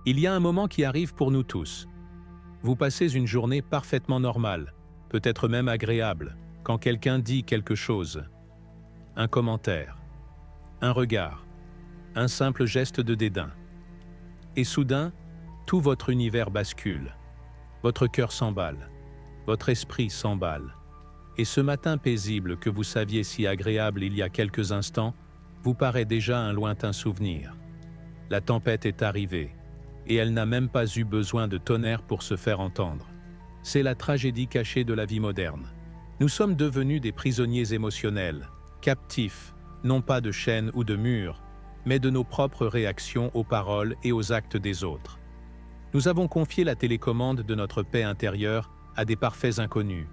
Il y a un moment qui arrive pour nous tous. Vous passez une journée parfaitement normale, peut-être même agréable, quand quelqu'un dit quelque chose. Un commentaire, un regard, un simple geste de dédain. Et soudain, tout votre univers bascule. Votre cœur s'emballe, votre esprit s'emballe. Et ce matin paisible que vous saviez si agréable il y a quelques instants, vous paraît déjà un lointain souvenir. La tempête est arrivée, et elle n'a même pas eu besoin de tonnerre pour se faire entendre. C'est la tragédie cachée de la vie moderne. Nous sommes devenus des prisonniers émotionnels, captifs, non pas de chaînes ou de murs, mais de nos propres réactions aux paroles et aux actes des autres. Nous avons confié la télécommande de notre paix intérieure à des parfaits inconnus,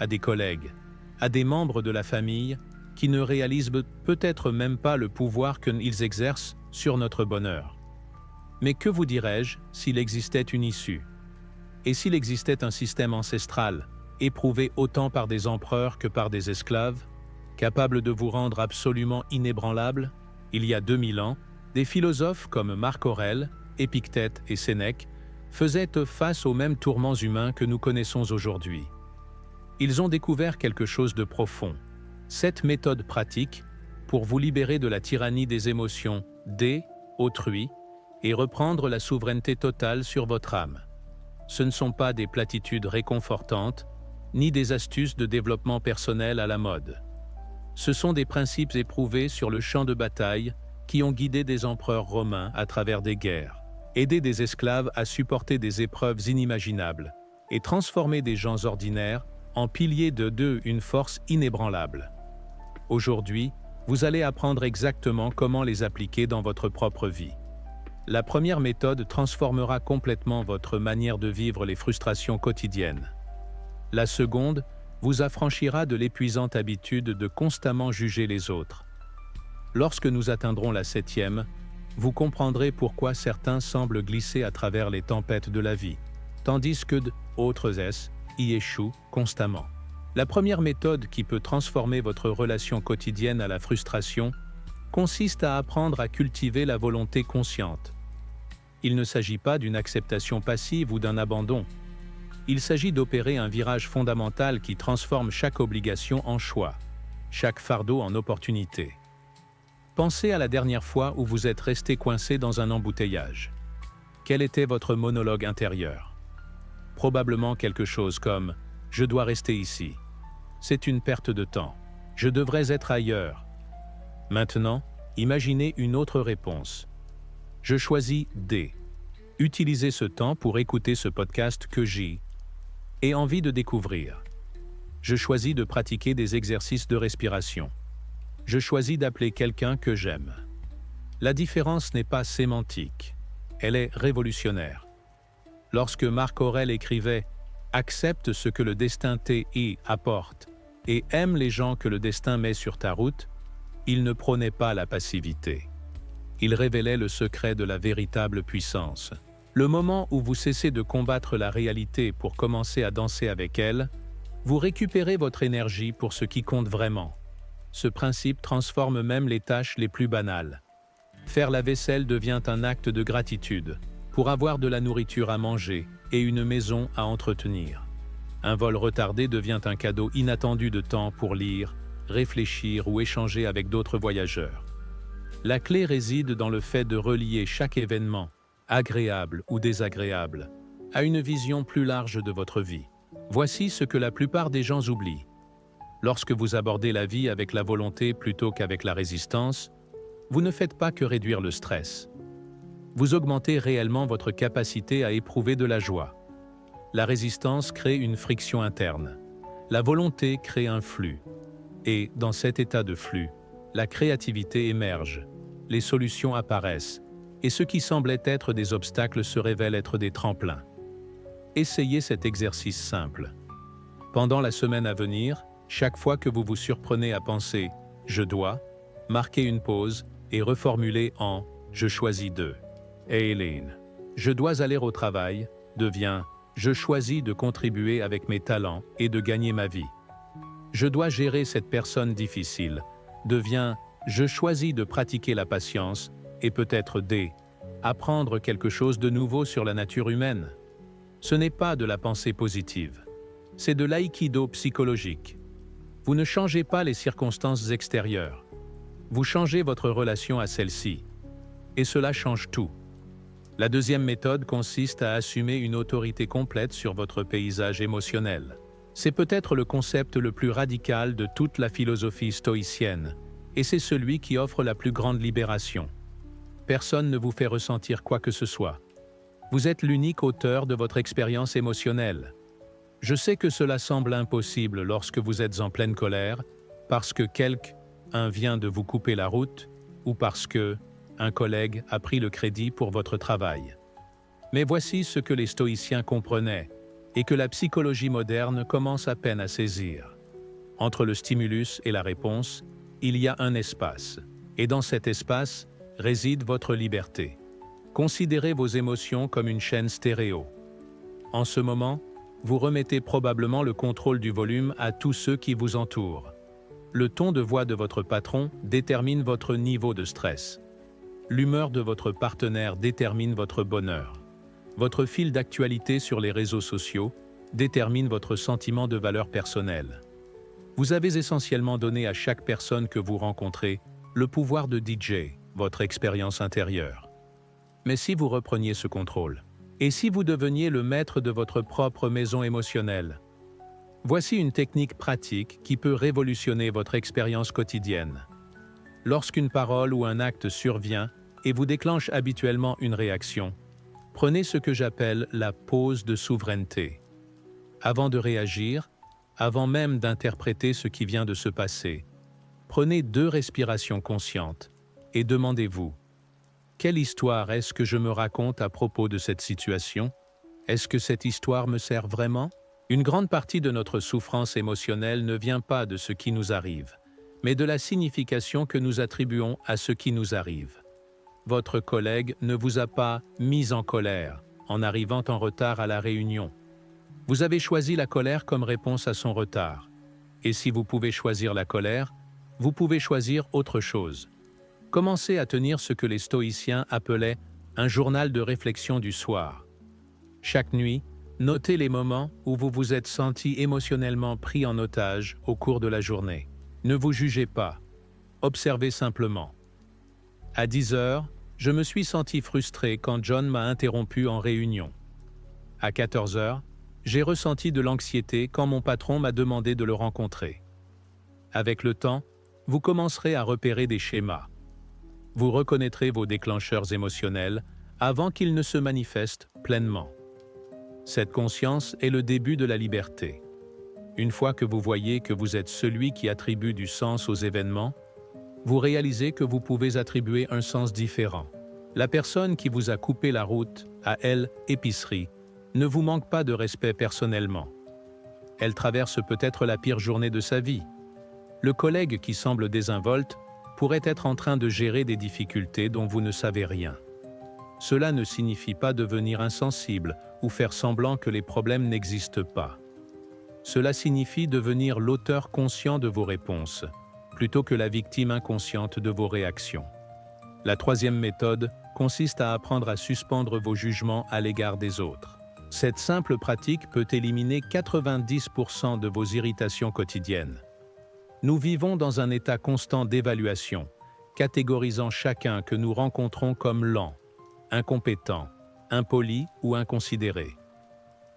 à des collègues, à des membres de la famille qui ne réalisent peut-être même pas le pouvoir qu'ils exercent sur notre bonheur. Mais que vous dirais-je s'il existait une issue? Et s'il existait un système ancestral, éprouvé autant par des empereurs que par des esclaves, capable de vous rendre absolument inébranlable? Il y a 2000 ans, des philosophes comme Marc Aurèle, Épictète et Sénèque faisaient face aux mêmes tourments humains que nous connaissons aujourd'hui. Ils ont découvert quelque chose de profond, 7 méthodes pratiques pour vous libérer de la tyrannie des émotions autrui et reprendre la souveraineté totale sur votre âme. Ce ne sont pas des platitudes réconfortantes, ni des astuces de développement personnel à la mode. Ce sont des principes éprouvés sur le champ de bataille qui ont guidé des empereurs romains à travers des guerres, aidé des esclaves à supporter des épreuves inimaginables et transformé des gens ordinaires en piliers une force inébranlable. Aujourd'hui, vous allez apprendre exactement comment les appliquer dans votre propre vie. La première méthode transformera complètement votre manière de vivre les frustrations quotidiennes. La seconde vous affranchira de l'épuisante habitude de constamment juger les autres. Lorsque nous atteindrons la 7e, vous comprendrez pourquoi certains semblent glisser à travers les tempêtes de la vie, tandis que d'autres y échouent constamment. La première méthode qui peut transformer votre relation quotidienne à la frustration consiste à apprendre à cultiver la volonté consciente. Il ne s'agit pas d'une acceptation passive ou d'un abandon. Il s'agit d'opérer un virage fondamental qui transforme chaque obligation en choix, chaque fardeau en opportunité. Pensez à la dernière fois où vous êtes resté coincé dans un embouteillage. Quel était votre monologue intérieur? Probablement quelque chose comme « Je dois rester ici. C'est une perte de temps. Je devrais être ailleurs. » Maintenant, imaginez une autre réponse. Je choisis D. Utilisez ce temps pour écouter ce podcast que j'ai envie de découvrir. Je choisis de pratiquer des exercices de respiration. Je choisis d'appeler quelqu'un que j'aime. La différence n'est pas sémantique, elle est révolutionnaire. Lorsque Marc Aurèle écrivait « Accepte ce que le destin apporte et aime les gens que le destin met sur ta route », il ne prônait pas la passivité. Il révélait le secret de la véritable puissance. Le moment où vous cessez de combattre la réalité pour commencer à danser avec elle, vous récupérez votre énergie pour ce qui compte vraiment. Ce principe transforme même les tâches les plus banales. Faire la vaisselle devient un acte de gratitude pour avoir de la nourriture à manger et une maison à entretenir. Un vol retardé devient un cadeau inattendu de temps pour lire, réfléchir ou échanger avec d'autres voyageurs. La clé réside dans le fait de relier chaque événement, agréable ou désagréable, à une vision plus large de votre vie. Voici ce que la plupart des gens oublient. Lorsque vous abordez la vie avec la volonté plutôt qu'avec la résistance, vous ne faites pas que réduire le stress. Vous augmentez réellement votre capacité à éprouver de la joie. La résistance crée une friction interne. La volonté crée un flux. Et, dans cet état de flux, la créativité émerge, les solutions apparaissent, et ce qui semblait être des obstacles se révèle être des tremplins. Essayez cet exercice simple. Pendant la semaine à venir, chaque fois que vous vous surprenez à penser « je dois », marquez une pause et reformulez en « je choisis de ». Eileen, je dois aller au travail devient « je choisis de contribuer avec mes talents et de gagner ma vie ». Je dois gérer cette personne difficile devient « je choisis de pratiquer la patience » et peut-être D. apprendre quelque chose de nouveau sur la nature humaine. Ce n'est pas de la pensée positive, c'est de l'aïkido psychologique. Vous ne changez pas les circonstances extérieures, vous changez votre relation à celles-ci. Et cela change tout. La deuxième méthode consiste à assumer une autorité complète sur votre paysage émotionnel. C'est peut-être le concept le plus radical de toute la philosophie stoïcienne, et c'est celui qui offre la plus grande libération. Personne ne vous fait ressentir quoi que ce soit. Vous êtes l'unique auteur de votre expérience émotionnelle. Je sais que cela semble impossible lorsque vous êtes en pleine colère, parce que quelqu'un vient de vous couper la route, ou parce que un collègue a pris le crédit pour votre travail. Mais voici ce que les stoïciens comprenaient, et que la psychologie moderne commence à peine à saisir. Entre le stimulus et la réponse, il y a un espace, et dans cet espace réside votre liberté. Considérez vos émotions comme une chaîne stéréo. En ce moment, vous remettez probablement le contrôle du volume à tous ceux qui vous entourent. Le ton de voix de votre patron détermine votre niveau de stress. L'humeur de votre partenaire détermine votre bonheur. Votre fil d'actualité sur les réseaux sociaux détermine votre sentiment de valeur personnelle. Vous avez essentiellement donné à chaque personne que vous rencontrez le pouvoir de DJ, votre expérience intérieure. Mais si vous repreniez ce contrôle, et si vous deveniez le maître de votre propre maison émotionnelle, voici une technique pratique qui peut révolutionner votre expérience quotidienne. Lorsqu'une parole ou un acte survient et vous déclenche habituellement une réaction, prenez ce que j'appelle la pause de souveraineté. Avant de réagir, avant même d'interpréter ce qui vient de se passer, prenez 2 respirations conscientes et demandez-vous: quelle histoire est-ce que je me raconte à propos de cette situation? Est-ce que cette histoire me sert vraiment? Une grande partie de notre souffrance émotionnelle ne vient pas de ce qui nous arrive, mais de la signification que nous attribuons à ce qui nous arrive. Votre collègue ne vous a pas mis en colère en arrivant en retard à la réunion. Vous avez choisi la colère comme réponse à son retard. Et si vous pouvez choisir la colère, vous pouvez choisir autre chose. Commencez à tenir ce que les stoïciens appelaient un journal de réflexion du soir. Chaque nuit, notez les moments où vous vous êtes senti émotionnellement pris en otage au cours de la journée. Ne vous jugez pas. Observez simplement. À 10 heures, je me suis senti frustré quand John m'a interrompu en réunion. À 14 heures, j'ai ressenti de l'anxiété quand mon patron m'a demandé de le rencontrer. Avec le temps, vous commencerez à repérer des schémas. Vous reconnaîtrez vos déclencheurs émotionnels avant qu'ils ne se manifestent pleinement. Cette conscience est le début de la liberté. Une fois que vous voyez que vous êtes celui qui attribue du sens aux événements, vous réalisez que vous pouvez attribuer un sens différent. La personne qui vous a coupé la route à l'épicerie ne vous manque pas de respect personnellement. Elle traverse peut-être la pire journée de sa vie. Le collègue qui semble désinvolte pourrait être en train de gérer des difficultés dont vous ne savez rien. Cela ne signifie pas devenir insensible ou faire semblant que les problèmes n'existent pas. Cela signifie devenir l'auteur conscient de vos réponses, plutôt que la victime inconsciente de vos réactions. La troisième méthode consiste à apprendre à suspendre vos jugements à l'égard des autres. Cette simple pratique peut éliminer 90% de vos irritations quotidiennes. Nous vivons dans un état constant d'évaluation, catégorisant chacun que nous rencontrons comme lent, incompétent, impoli ou inconsidéré.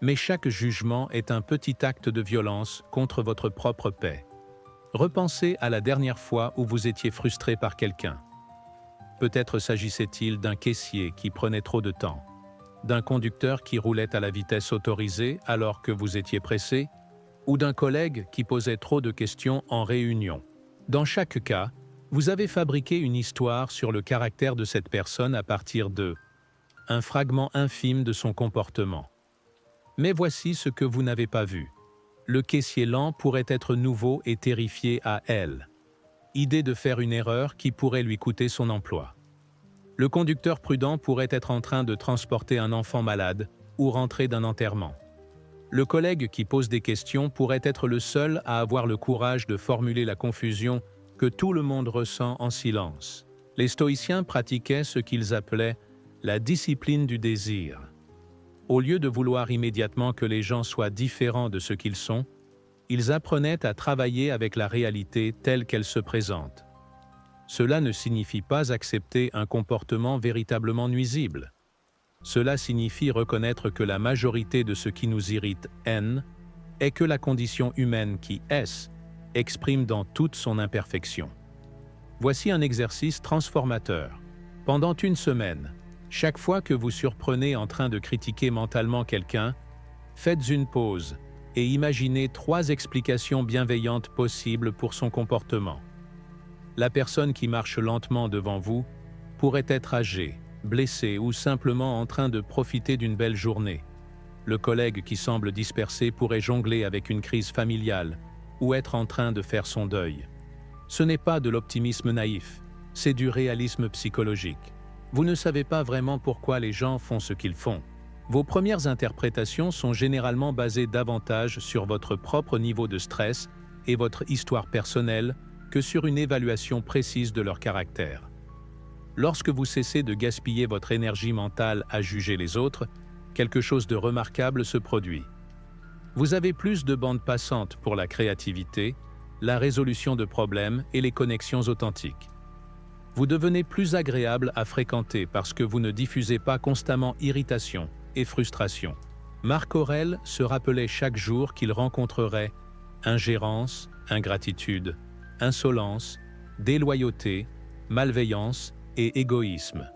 Mais chaque jugement est un petit acte de violence contre votre propre paix. Repensez à la dernière fois où vous étiez frustré par quelqu'un. Peut-être s'agissait-il d'un caissier qui prenait trop de temps, d'un conducteur qui roulait à la vitesse autorisée alors que vous étiez pressé, ou d'un collègue qui posait trop de questions en réunion. Dans chaque cas, vous avez fabriqué une histoire sur le caractère de cette personne à partir un fragment infime de son comportement. Mais voici ce que vous n'avez pas vu. Le caissier lent pourrait être nouveau et terrifié à elle. Idée de faire une erreur qui pourrait lui coûter son emploi. Le conducteur prudent pourrait être en train de transporter un enfant malade ou rentrer d'un enterrement. Le collègue qui pose des questions pourrait être le seul à avoir le courage de formuler la confusion que tout le monde ressent en silence. Les stoïciens pratiquaient ce qu'ils appelaient La discipline du désir. Au lieu de vouloir immédiatement que les gens soient différents de ce qu'ils sont, ils apprenaient à travailler avec la réalité telle qu'elle se présente. Cela ne signifie pas accepter un comportement véritablement nuisible. Cela signifie reconnaître que la majorité de ce qui nous irrite, est que la condition humaine qui est, exprime dans toute son imperfection. Voici un exercice transformateur. Pendant une semaine, chaque fois que vous surprenez en train de critiquer mentalement quelqu'un, faites une pause et imaginez 3 explications bienveillantes possibles pour son comportement. La personne qui marche lentement devant vous pourrait être âgée, blessée ou simplement en train de profiter d'une belle journée. Le collègue qui semble dispersé pourrait jongler avec une crise familiale ou être en train de faire son deuil. Ce n'est pas de l'optimisme naïf, c'est du réalisme psychologique. Vous ne savez pas vraiment pourquoi les gens font ce qu'ils font. Vos premières interprétations sont généralement basées davantage sur votre propre niveau de stress et votre histoire personnelle que sur une évaluation précise de leur caractère. Lorsque vous cessez de gaspiller votre énergie mentale à juger les autres, quelque chose de remarquable se produit. Vous avez plus de bande passante pour la créativité, la résolution de problèmes et les connexions authentiques. Vous devenez plus agréable à fréquenter parce que vous ne diffusez pas constamment irritation et frustration. Marc Aurèle se rappelait chaque jour qu'il rencontrerait ingérence, ingratitude, insolence, déloyauté, malveillance et égoïsme.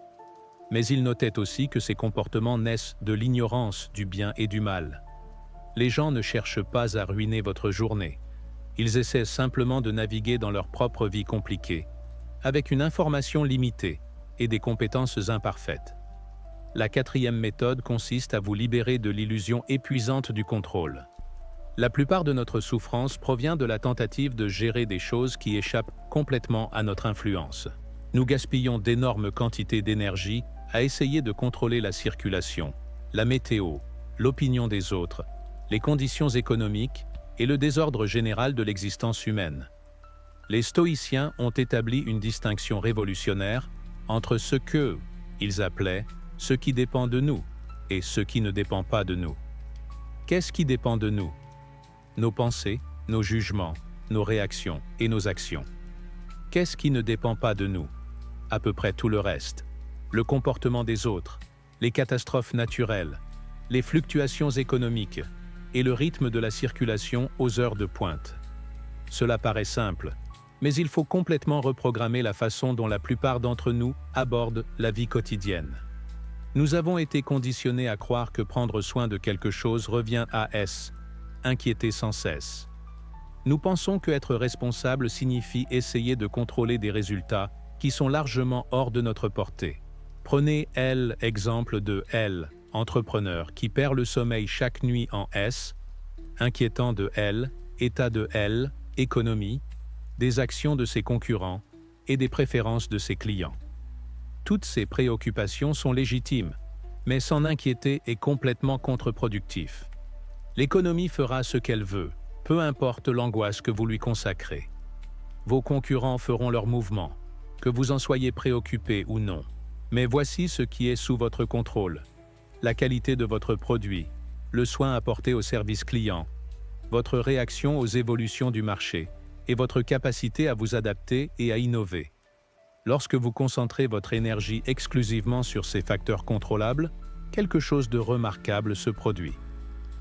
Mais il notait aussi que ces comportements naissent de l'ignorance du bien et du mal. Les gens ne cherchent pas à ruiner votre journée. Ils essaient simplement de naviguer dans leur propre vie compliquée, avec une information limitée et des compétences imparfaites. La 4e méthode consiste à vous libérer de l'illusion épuisante du contrôle. La plupart de notre souffrance provient de la tentative de gérer des choses qui échappent complètement à notre influence. Nous gaspillons d'énormes quantités d'énergie à essayer de contrôler la circulation, la météo, l'opinion des autres, les conditions économiques et le désordre général de l'existence humaine. Les stoïciens ont établi une distinction révolutionnaire entre ce que, ils appelaient, ce qui dépend de nous et ce qui ne dépend pas de nous. Qu'est-ce qui dépend de nous? Nos pensées, nos jugements, nos réactions et nos actions. Qu'est-ce qui ne dépend pas de nous? À peu près tout le reste. Le comportement des autres, les catastrophes naturelles, les fluctuations économiques et le rythme de la circulation aux heures de pointe. Cela paraît simple, mais il faut complètement reprogrammer la façon dont la plupart d'entre nous abordent la vie quotidienne. Nous avons été conditionnés à croire que prendre soin de quelque chose revient à inquiéter sans cesse. Nous pensons que être responsable signifie essayer de contrôler des résultats qui sont largement hors de notre portée. Prenez exemple de entrepreneur qui perd le sommeil chaque nuit en inquiétant de état de économie, des actions de ses concurrents et des préférences de ses clients. Toutes ces préoccupations sont légitimes, mais s'en inquiéter est complètement contre-productif. L'économie fera ce qu'elle veut, peu importe l'angoisse que vous lui consacrez. Vos concurrents feront leurs mouvements, que vous en soyez préoccupé ou non. Mais voici ce qui est sous votre contrôle. La qualité de votre produit, le soin apporté au service client, votre réaction aux évolutions du marché et votre capacité à vous adapter et à innover. Lorsque vous concentrez votre énergie exclusivement sur ces facteurs contrôlables, quelque chose de remarquable se produit.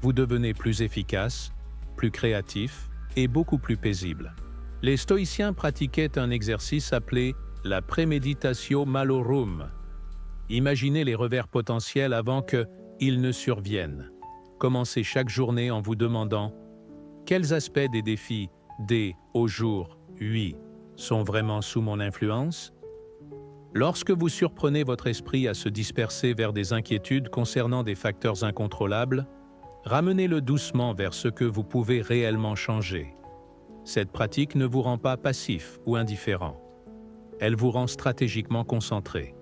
Vous devenez plus efficace, plus créatif et beaucoup plus paisible. Les stoïciens pratiquaient un exercice appelé la préméditatio malorum. Imaginez les revers potentiels avant qu'ils ne surviennent. Commencez chaque journée en vous demandant quels aspects des défis au jour 8 sont vraiment sous mon influence? Lorsque vous surprenez votre esprit à se disperser vers des inquiétudes concernant des facteurs incontrôlables, ramenez-le doucement vers ce que vous pouvez réellement changer. Cette pratique ne vous rend pas passif ou indifférent. Elle vous rend stratégiquement concentré.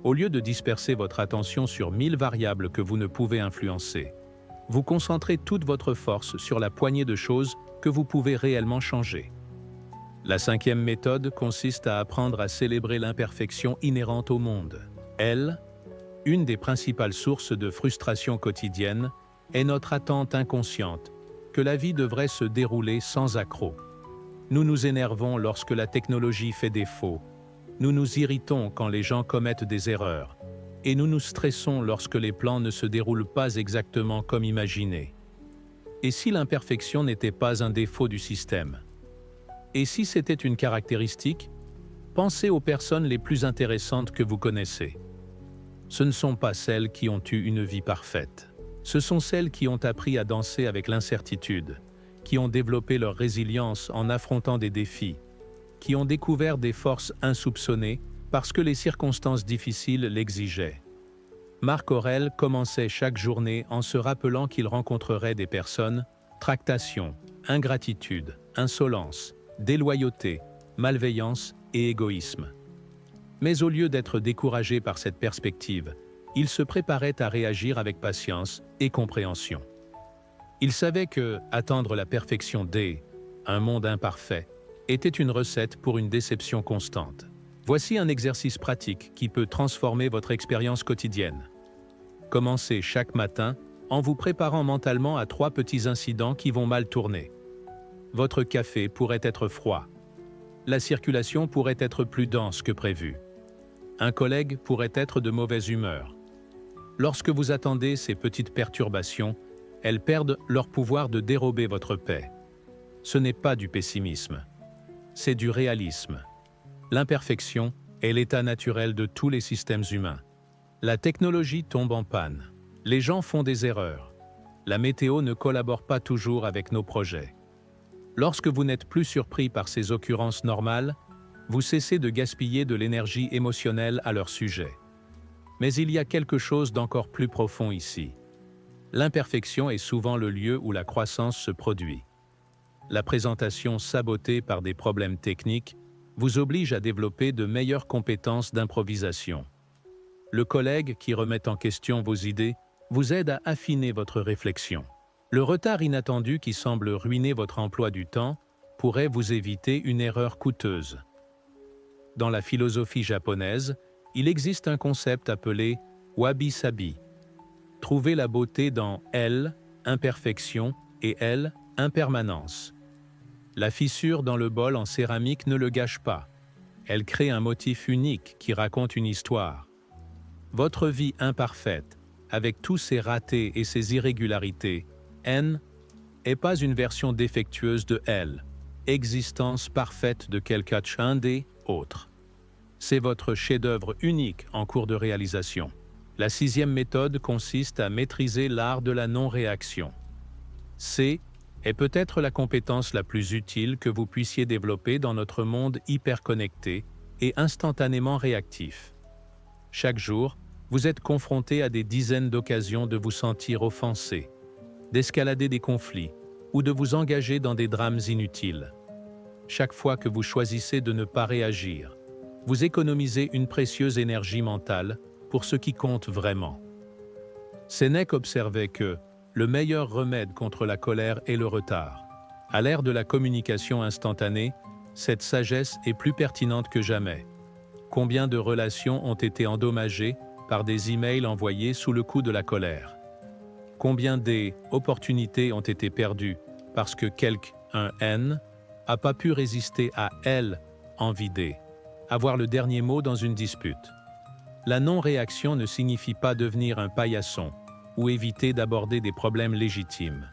Au lieu de disperser votre attention sur 1000 variables que vous ne pouvez influencer, vous concentrez toute votre force sur la poignée de choses que vous pouvez réellement changer. La 5e méthode consiste à apprendre à célébrer l'imperfection inhérente au monde. Une des principales sources de frustration quotidienne est notre attente inconsciente que la vie devrait se dérouler sans accroc. Nous nous énervons lorsque la technologie fait défaut, nous nous irritons quand les gens commettent des erreurs, et nous nous stressons lorsque les plans ne se déroulent pas exactement comme imaginé. Et si l'imperfection n'était pas un défaut du système? Et si c'était une caractéristique? Pensez aux personnes les plus intéressantes que vous connaissez. Ce ne sont pas celles qui ont eu une vie parfaite. Ce sont celles qui ont appris à danser avec l'incertitude, qui ont développé leur résilience en affrontant des défis, qui ont découvert des forces insoupçonnées parce que les circonstances difficiles l'exigeaient. Marc Aurèle commençait chaque journée en se rappelant qu'il rencontrerait des personnes, tractation, ingratitude, insolence, déloyauté, malveillance et égoïsme. Mais au lieu d'être découragé par cette perspective, il se préparait à réagir avec patience et compréhension. Il savait que attendre la perfection un monde imparfait était une recette pour une déception constante. Voici un exercice pratique qui peut transformer votre expérience quotidienne. Commencez chaque matin en vous préparant mentalement à 3 petits incidents qui vont mal tourner. Votre café pourrait être froid. La circulation pourrait être plus dense que prévu. Un collègue pourrait être de mauvaise humeur. Lorsque vous attendez ces petites perturbations, elles perdent leur pouvoir de dérober votre paix. Ce n'est pas du pessimisme, c'est du réalisme. L'imperfection est l'état naturel de tous les systèmes humains. La technologie tombe en panne. Les gens font des erreurs. La météo ne collabore pas toujours avec nos projets. Lorsque vous n'êtes plus surpris par ces occurrences normales, vous cessez de gaspiller de l'énergie émotionnelle à leur sujet. Mais il y a quelque chose d'encore plus profond ici. L'imperfection est souvent le lieu où la croissance se produit. La présentation sabotée par des problèmes techniques vous oblige à développer de meilleures compétences d'improvisation. Le collègue qui remet en question vos idées vous aide à affiner votre réflexion. Le retard inattendu qui semble ruiner votre emploi du temps pourrait vous éviter une erreur coûteuse. Dans la philosophie japonaise, il existe un concept appelé wabi-sabi. Trouvez la beauté dans L, imperfection, et L, impermanence. La fissure dans le bol en céramique ne le gâche pas. Elle crée un motif unique qui raconte une histoire. Votre vie imparfaite, avec tous ses ratés et ses irrégularités, N, n'est pas une version défectueuse de L, existence parfaite de quelqu'un des autres. C'est votre chef-d'œuvre unique en cours de réalisation. La 6e méthode consiste à maîtriser l'art de la non-réaction. C est peut-être la compétence la plus utile que vous puissiez développer dans notre monde hyperconnecté et instantanément réactif. Chaque jour, vous êtes confronté à des dizaines d'occasions de vous sentir offensé, d'escalader des conflits ou de vous engager dans des drames inutiles. Chaque fois que vous choisissez de ne pas réagir, vous économisez une précieuse énergie mentale pour ce qui compte vraiment. Sénèque observait que le meilleur remède contre la colère est le retard. À l'ère de la communication instantanée, cette sagesse est plus pertinente que jamais. Combien de relations ont été endommagées par des emails envoyés sous le coup de la colère? Combien d'opportunités ont été perdues parce que quelqu'un N n'a pas pu résister à L envidé, avoir le dernier mot dans une dispute? La non-réaction ne signifie pas devenir un paillasson ou éviter d'aborder des problèmes légitimes.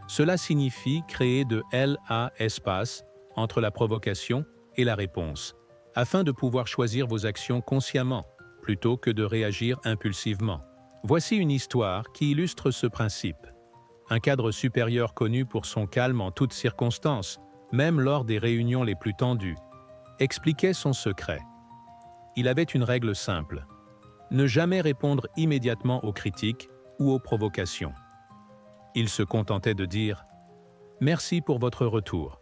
Cela signifie créer de LA espace entre la provocation et la réponse, afin de pouvoir choisir vos actions consciemment, plutôt que de réagir impulsivement. Voici une histoire qui illustre ce principe. Un cadre supérieur connu pour son calme en toutes circonstances, même lors des réunions les plus tendues, expliquait son secret. Il avait une règle simple: ne jamais répondre immédiatement aux critiques ou aux provocations. Il se contentait de dire « Merci pour votre retour.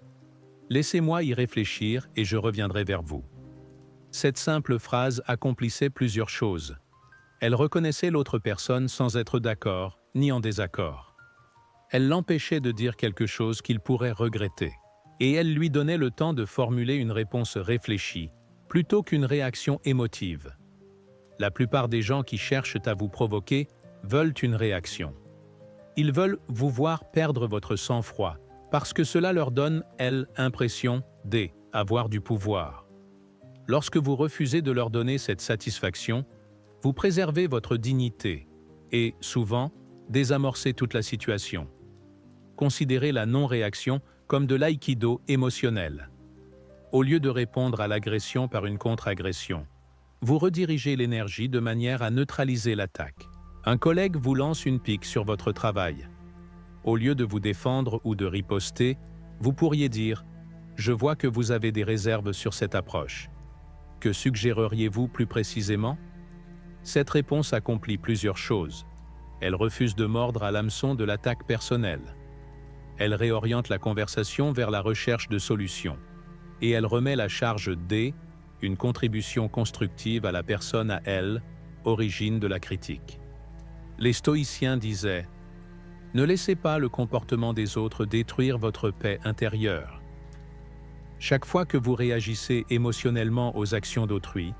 Laissez-moi y réfléchir et je reviendrai vers vous. » Cette simple phrase accomplissait plusieurs choses. Elle reconnaissait l'autre personne sans être d'accord ni en désaccord. Elle l'empêchait de dire quelque chose qu'il pourrait regretter. Et elle lui donnait le temps de formuler une réponse réfléchie, plutôt qu'une réaction émotive. La plupart des gens qui cherchent à vous provoquer veulent une réaction. Ils veulent vous voir perdre votre sang-froid, parce que cela leur donne, l'impression d'avoir du pouvoir. Lorsque vous refusez de leur donner cette satisfaction, vous préservez votre dignité et, souvent, désamorcez toute la situation. Considérez la non-réaction comme de l'aïkido émotionnel. Au lieu de répondre à l'agression par une contre-agression, vous redirigez l'énergie de manière à neutraliser l'attaque. Un collègue vous lance une pique sur votre travail. Au lieu de vous défendre ou de riposter, vous pourriez dire « Je vois que vous avez des réserves sur cette approche. Que suggéreriez-vous plus précisément ?» Cette réponse accomplit plusieurs choses. Elle refuse de mordre à l'hameçon de l'attaque personnelle. Elle réoriente la conversation vers la recherche de solutions. Et elle remet la charge une contribution constructive à la personne à origine de la critique. Les stoïciens disaient « Ne laissez pas le comportement des autres détruire votre paix intérieure. » Chaque fois que vous réagissez émotionnellement aux actions d'autrui,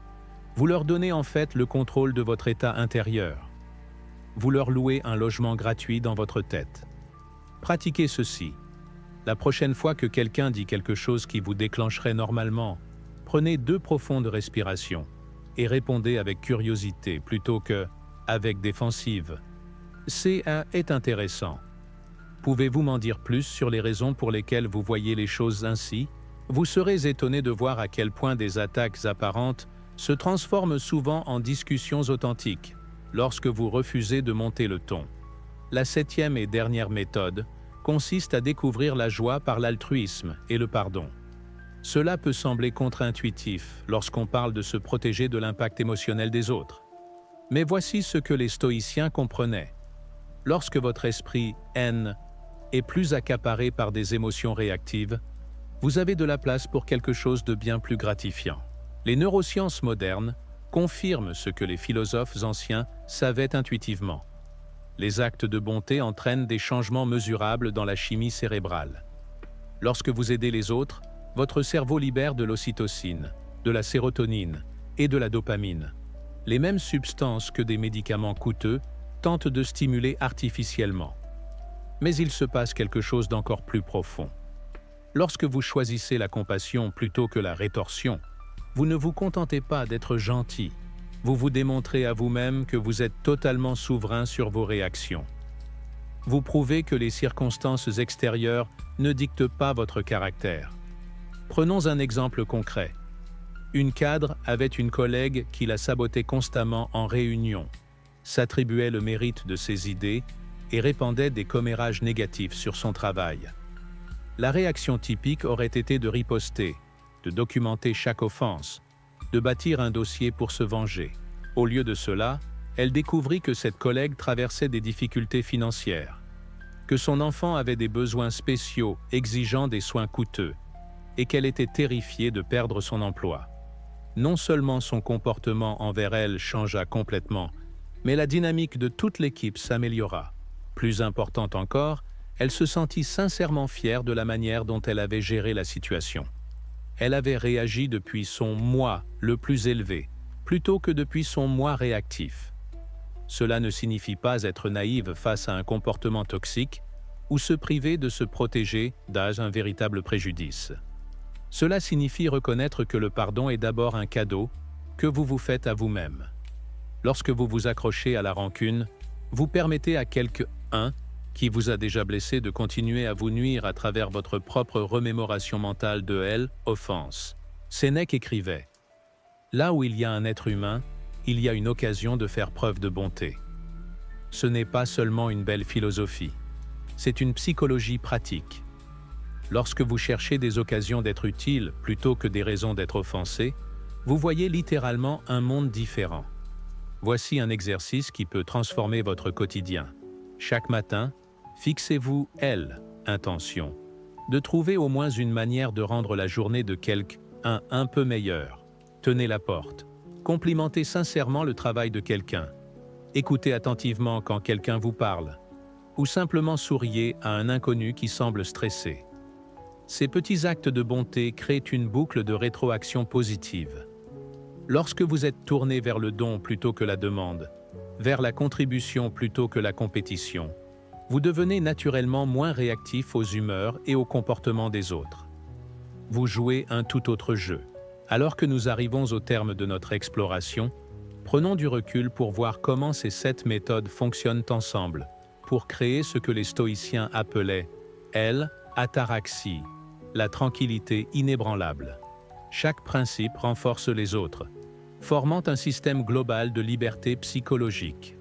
vous leur donnez en fait le contrôle de votre état intérieur. Vous leur louez un logement gratuit dans votre tête. Pratiquez ceci. La prochaine fois que quelqu'un dit quelque chose qui vous déclencherait normalement, prenez 2 profondes respirations et répondez avec curiosité plutôt que avec défensive. Est intéressant. Pouvez-vous m'en dire plus sur les raisons pour lesquelles vous voyez les choses ainsi? Vous serez étonné de voir à quel point des attaques apparentes se transforment souvent en discussions authentiques lorsque vous refusez de monter le ton. La 7e et dernière méthode consiste à découvrir la joie par l'altruisme et le pardon. Cela peut sembler contre-intuitif lorsqu'on parle de se protéger de l'impact émotionnel des autres. Mais voici ce que les stoïciens comprenaient. Lorsque votre esprit est plus accaparé par des émotions réactives, vous avez de la place pour quelque chose de bien plus gratifiant. Les neurosciences modernes confirment ce que les philosophes anciens savaient intuitivement. Les actes de bonté entraînent des changements mesurables dans la chimie cérébrale. Lorsque vous aidez les autres, votre cerveau libère de l'ocytocine, de la sérotonine et de la dopamine. Les mêmes substances que des médicaments coûteux tentent de stimuler artificiellement. Mais il se passe quelque chose d'encore plus profond. Lorsque vous choisissez la compassion plutôt que la rétorsion, vous ne vous contentez pas d'être gentil. Vous vous démontrez à vous-même que vous êtes totalement souverain sur vos réactions. Vous prouvez que les circonstances extérieures ne dictent pas votre caractère. Prenons un exemple concret. Une cadre avait une collègue qui la sabotait constamment en réunion, s'attribuait le mérite de ses idées et répandait des commérages négatifs sur son travail. La réaction typique aurait été de riposter, de documenter chaque offense, de bâtir un dossier pour se venger. Au lieu de cela, elle découvrit que cette collègue traversait des difficultés financières, que son enfant avait des besoins spéciaux exigeant des soins coûteux, et qu'elle était terrifiée de perdre son emploi. Non seulement son comportement envers elle changea complètement, mais la dynamique de toute l'équipe s'améliora. Plus importante encore, elle se sentit sincèrement fière de la manière dont elle avait géré la situation. Elle avait réagi depuis son « moi » le plus élevé, plutôt que depuis son « moi » réactif. Cela ne signifie pas être naïve face à un comportement toxique ou se priver de se protéger d'un véritable préjudice. Cela signifie reconnaître que le pardon est d'abord un cadeau que vous vous faites à vous-même. Lorsque vous vous accrochez à la rancune, vous permettez à quelqu'un qui vous a déjà blessé de continuer à vous nuire à travers votre propre remémoration mentale de offense. Sénèque écrivait « Là où il y a un être humain, il y a une occasion de faire preuve de bonté. » Ce n'est pas seulement une belle philosophie, c'est une psychologie pratique. Lorsque vous cherchez des occasions d'être utile plutôt que des raisons d'être offensé, vous voyez littéralement un monde différent. Voici un exercice qui peut transformer votre quotidien. Chaque matin, fixez-vous intention de trouver au moins une manière de rendre la journée de quelqu'un un peu meilleure. Tenez la porte. Complimentez sincèrement le travail de quelqu'un. Écoutez attentivement quand quelqu'un vous parle. Ou simplement souriez à un inconnu qui semble stressé. Ces petits actes de bonté créent une boucle de rétroaction positive. Lorsque vous êtes tourné vers le don plutôt que la demande, vers la contribution plutôt que la compétition, vous devenez naturellement moins réactif aux humeurs et aux comportements des autres. Vous jouez un tout autre jeu. Alors que nous arrivons au terme de notre exploration, prenons du recul pour voir comment ces 7 méthodes fonctionnent ensemble pour créer ce que les stoïciens appelaient l'ataraxie, la tranquillité inébranlable. Chaque principe renforce les autres, formant un système global de liberté psychologique.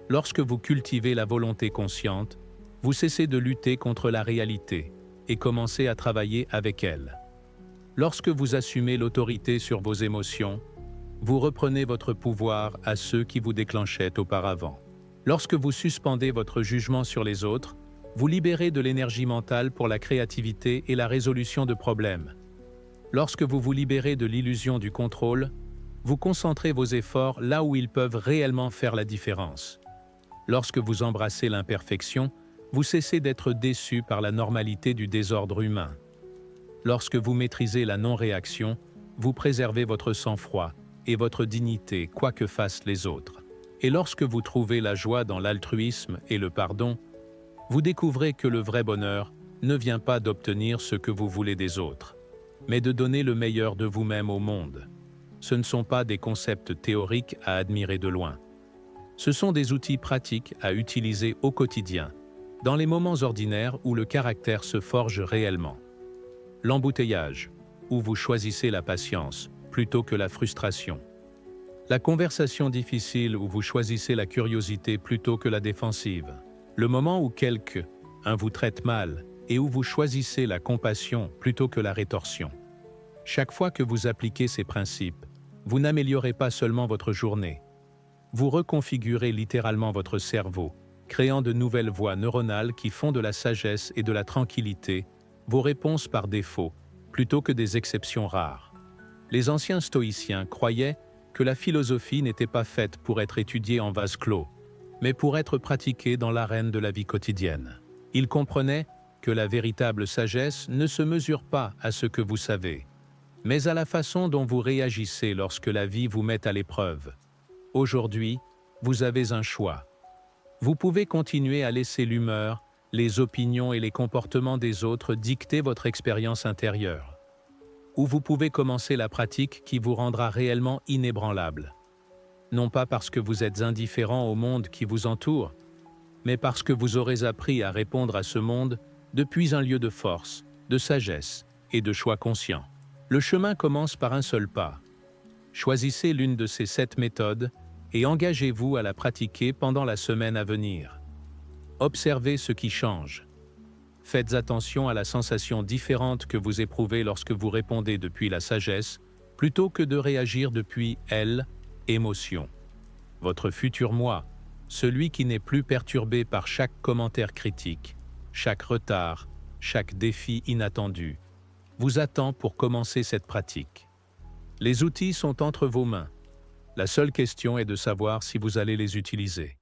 Lorsque vous cultivez la volonté consciente, vous cessez de lutter contre la réalité et commencez à travailler avec elle. Lorsque vous assumez l'autorité sur vos émotions, vous reprenez votre pouvoir à ceux qui vous déclenchaient auparavant. Lorsque vous suspendez votre jugement sur les autres, vous libérez de l'énergie mentale pour la créativité et la résolution de problèmes. Lorsque vous vous libérez de l'illusion du contrôle, vous concentrez vos efforts là où ils peuvent réellement faire la différence. Lorsque vous embrassez l'imperfection, vous cessez d'être déçu par la normalité du désordre humain. Lorsque vous maîtrisez la non-réaction, vous préservez votre sang-froid et votre dignité, quoi que fassent les autres. Et lorsque vous trouvez la joie dans l'altruisme et le pardon, vous découvrez que le vrai bonheur ne vient pas d'obtenir ce que vous voulez des autres, mais de donner le meilleur de vous-même au monde. Ce ne sont pas des concepts théoriques à admirer de loin. Ce sont des outils pratiques à utiliser au quotidien, dans les moments ordinaires où le caractère se forge réellement. L'embouteillage, où vous choisissez la patience plutôt que la frustration. La conversation difficile où vous choisissez la curiosité plutôt que la défensive. Le moment où quelqu'un vous traite mal et où vous choisissez la compassion plutôt que la rétorsion. Chaque fois que vous appliquez ces principes, vous n'améliorez pas seulement votre journée. Vous reconfigurez littéralement votre cerveau, créant de nouvelles voies neuronales qui font de la sagesse et de la tranquillité vos réponses par défaut, plutôt que des exceptions rares. Les anciens stoïciens croyaient que la philosophie n'était pas faite pour être étudiée en vase clos, mais pour être pratiquée dans l'arène de la vie quotidienne. Ils comprenaient que la véritable sagesse ne se mesure pas à ce que vous savez, mais à la façon dont vous réagissez lorsque la vie vous met à l'épreuve. Aujourd'hui, vous avez un choix. Vous pouvez continuer à laisser l'humeur, les opinions et les comportements des autres dicter votre expérience intérieure. Ou vous pouvez commencer la pratique qui vous rendra réellement inébranlable. Non pas parce que vous êtes indifférent au monde qui vous entoure, mais parce que vous aurez appris à répondre à ce monde depuis un lieu de force, de sagesse et de choix conscient. Le chemin commence par un seul pas. Choisissez l'une de ces 7 méthodes et engagez-vous à la pratiquer pendant la semaine à venir. Observez ce qui change. Faites attention à la sensation différente que vous éprouvez lorsque vous répondez depuis la sagesse, plutôt que de réagir depuis l'émotion. Votre futur moi, celui qui n'est plus perturbé par chaque commentaire critique, chaque retard, chaque défi inattendu, vous attend pour commencer cette pratique. Les outils sont entre vos mains. La seule question est de savoir si vous allez les utiliser.